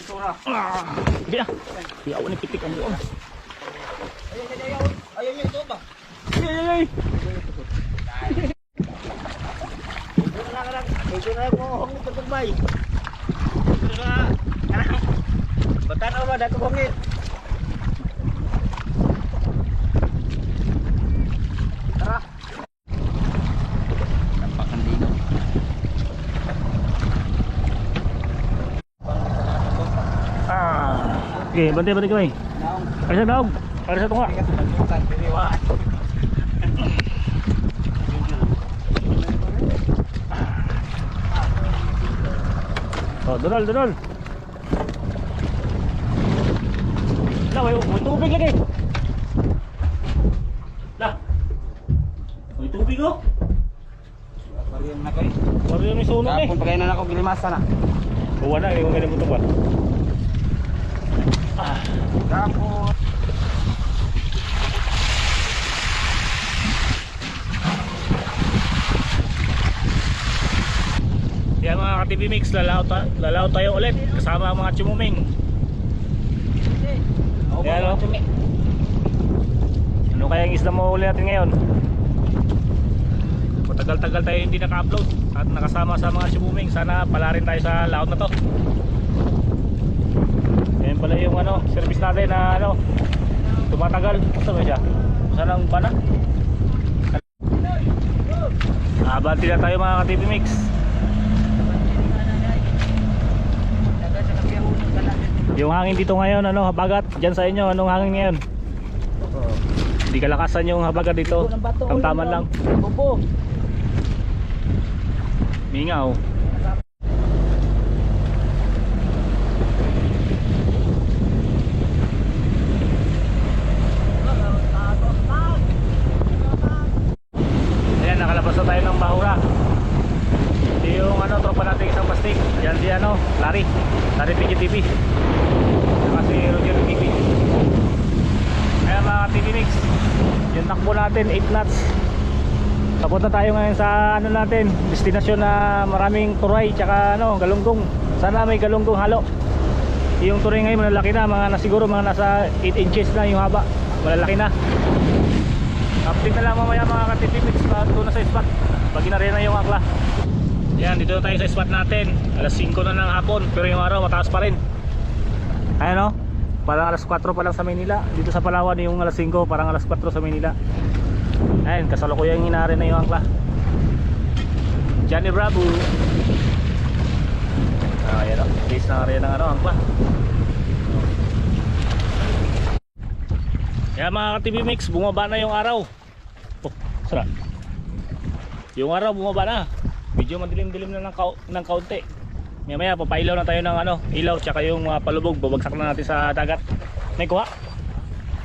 Hindi ah. Hindi ako nipitik ang doon. Ayaw niyo ito ba? Ay. Ito na po ang pagbagbay. Ito na. Batan ba dako bangit? Tara. Napakan dino. Okay, bantay kami. Naong. Para sa daog. Para sa tunga. Oh, dunol. Lah, may tubig lagi. Lah. May tubig oh. Pariyan na kayo. Pariyan may sunog eh. Kapon pagay na ako gilimasa na. Buwan na, yung ganyan buto ba? Kapon. Yan mga ka-TV Mix, lalaw tayo ulit kasama ang mga chumuming. Yan o. Ano kaya ang isla mo ulit natin ngayon? Matagal-tagal tayo hindi naka-upload at nakasama sa mga chumuming. Sana pala rin tayo sa laot na to. Yan pala yung ano, service natin na ano, tumatagal. Saan ba siya? Saan ang bana? Abanti na tayo mga ka-TV Mix. Yung hangin dito ngayon, ano, habagat dyan sa inyo, anong hangin ngayon? Hindi kalakasan yung habagat dito, tamtaman lang. Mingaw. Ayan, nakalabas na tayo ng Bahura. Yung ano, tropa natin isang plastic. Yan si ano, Larry PGTV. Saka si Roger TV. Ayan mga TV Mix, yung takbo natin 8 knots. Tapos na tayo ngayon sa ano natin, destinasyon na maraming turay tsaka ano, galunggong. Sana may galunggong halo. Yung turay ngayon malalaki na, siguro mga nasa 8 inches na yung haba. Malalaki na. Update na lang mamaya mga ka-TV Mix doon na sa spot pag ginari na yung akla. Yan, dito na tayo sa spot natin. Alas 5 na ng hapon, pero yung araw mataas pa rin. Ayan o, parang alas 4 pa lang sa Manila. Dito sa Palawan yung alas 5, parang alas 4 sa Manila. Ayan, kasalukuyang hinari na yung angkla. Johnny Bravo. Ayan o, base na rin ng ano, angkla. Ayan mga ka-TV Mix, bumaba na yung araw. Oh, sarap. Yung araw bumaba na. Medyo madilim-dilim na ng kaunti. Maya papailaw na tayo ng ano, ilaw tsaka yung palubog, babagsak na natin sa dagat. May kuha?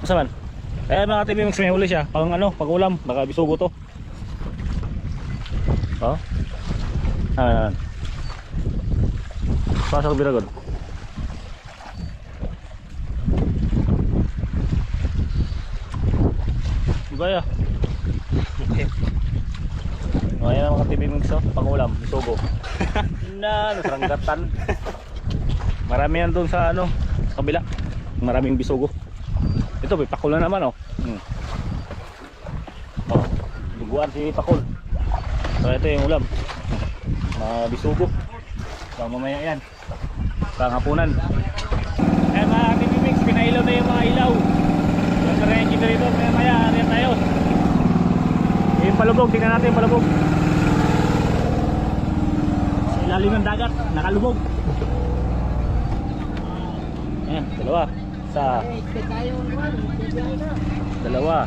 Masa man? Eh mga TV Mix, may huli siya. Pang ano, pag ulam, baka bisugo to. Oh. Pasok biragod. Gaya. O ayan mga TV Mix, pangulam, bisugo. Na, nasaranggatan. Marami yan doon sa ano, sa kabila. Maraming bisugo. Ito, may pakul na naman oh. Oh, duguan si pakul. So ito yung ulam. Bisugo. So mamaya yan. Pangapunan. Eh mga TV Mix, pinailaw na yung mga ilaw. Yung karengin na rito, mamaya ariyan tayo. Yung palubog, tingnan natin yung palubog. Sa ilalim ng dagat, nakalubog. Ayan, dalawa. Dalawa.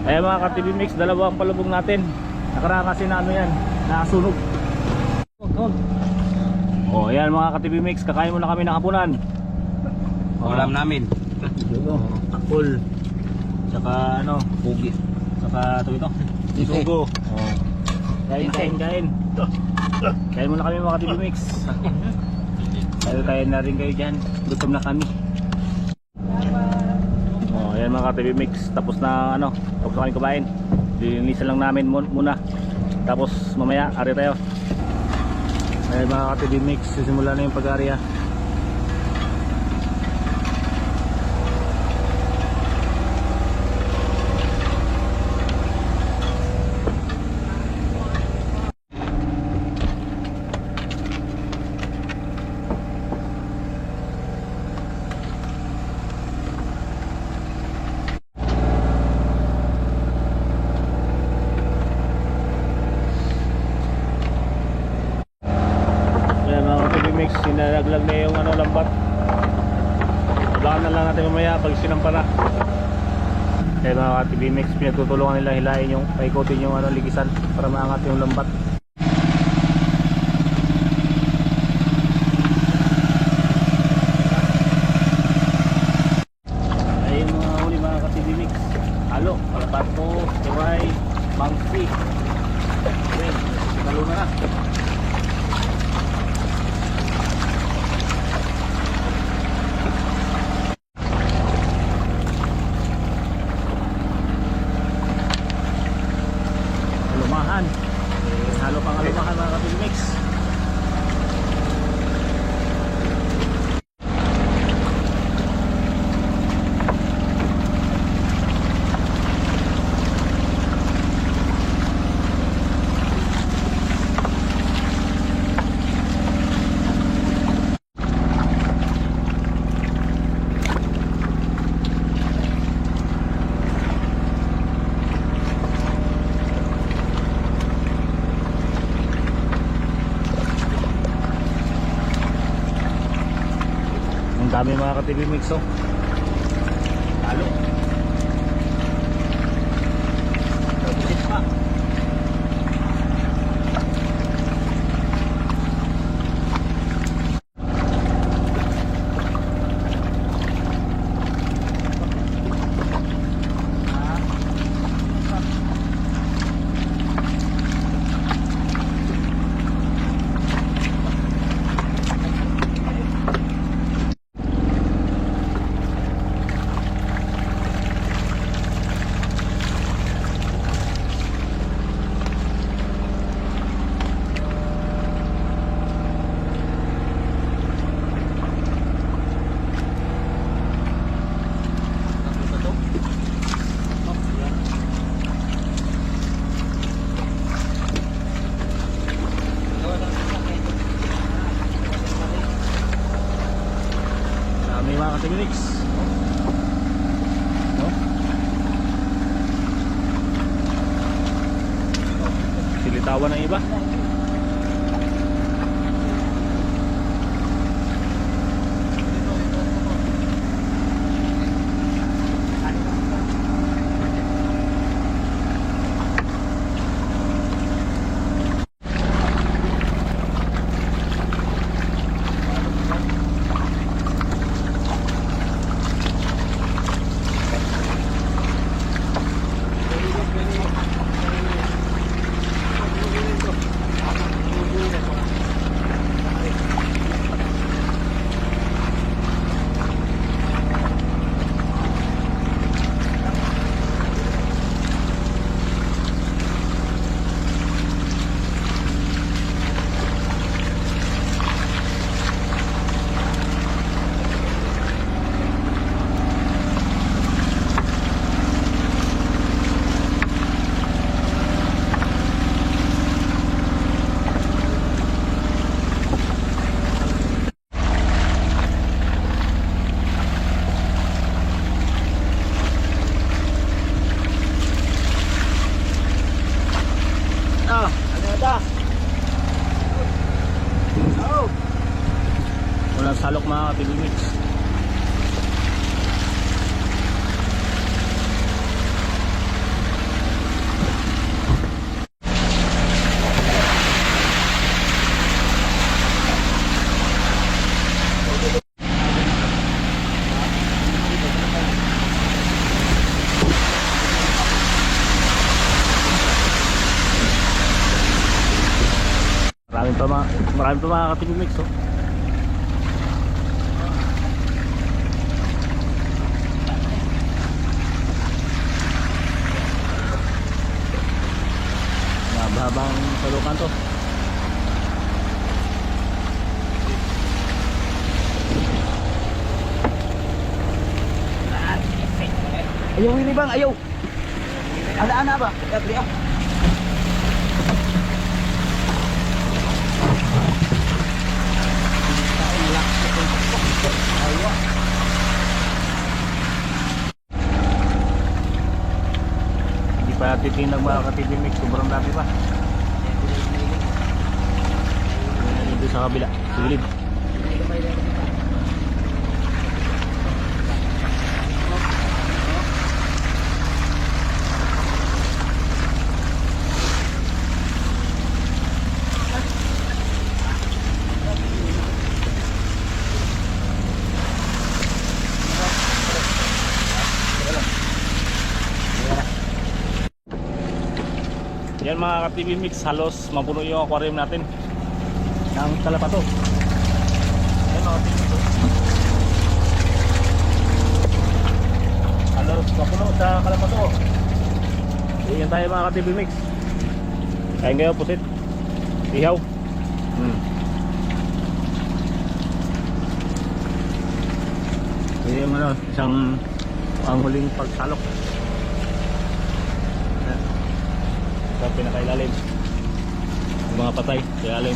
Ayan mga ka-TV Mix, dalawa ang palubog natin. Nakaraan kasi na ano yan, nakasunog. Oh, ayan mga ka-TV Mix, kakain muna kami ng hapunan. Ulam namin. Takol. Saka ano, pugi. Saka ito bisugo. Oh. Kain. Kain muna kami mga TV Mix. Kain na rin kayo dyan. Gutom na kami. Oh, ayan mga TV Mix. Tapos na ano, tapos na kami kumain. Lilinisan lang namin muna. Tapos mamaya, ari tayo. Ayan mga TV Mix, sisimula na yung pag-area. Ayan mga ka-TV Mix, sinalaglag na yung lambat. Abangan na lang natin mamaya pag sinampa na. Ayan mga ka-TV Mix, pinagtutulungan nila hilain yung paikutin yung ligisan para maangat yung lambat. Ayun mga huli mga ka-TV Mix, halo, palabato, turay, bangsi. Ayan, sinalo na. Alumahan, halo pang alumahan mga ka-TV Mix. Ang dami mga ka-TV Mix oh. Halo. Pisit pa. Dami mga ka-TV Mix. No? Silitawan ng iba. Walang salok mga ka-TV Mix. Marami pa mga ka-TV Mix oh. Habang salukan to. Ayaw ini bang, ayaw. Ana-ana ba? Kadri ah. Hindi pa titinag mga ka-TV Mix, sobrang dami pa. sa kabila, sa gilid. Yan mga ka-TV Mix, halos mapuno yung aquarium natin ng kalapato. Yan mga ka-TV Mix, halos mapuno sa kalapato. Yan tayo mga ka-TV Mix. Kain kayo pusit, ihaw. Yan yung ano, isang panghuling pagsalok sa pinakailalim, yung mga patay sa ilalim.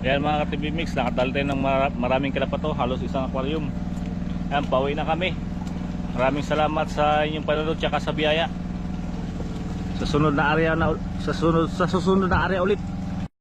Yan mga ka-TV Mix, nakadala tayo ng maraming kalapato, halos isang aquarium. Yan, pauwi na kami. Maraming salamat sa inyong panonood tsaka sa biyaya. Sa susunod na area ulit.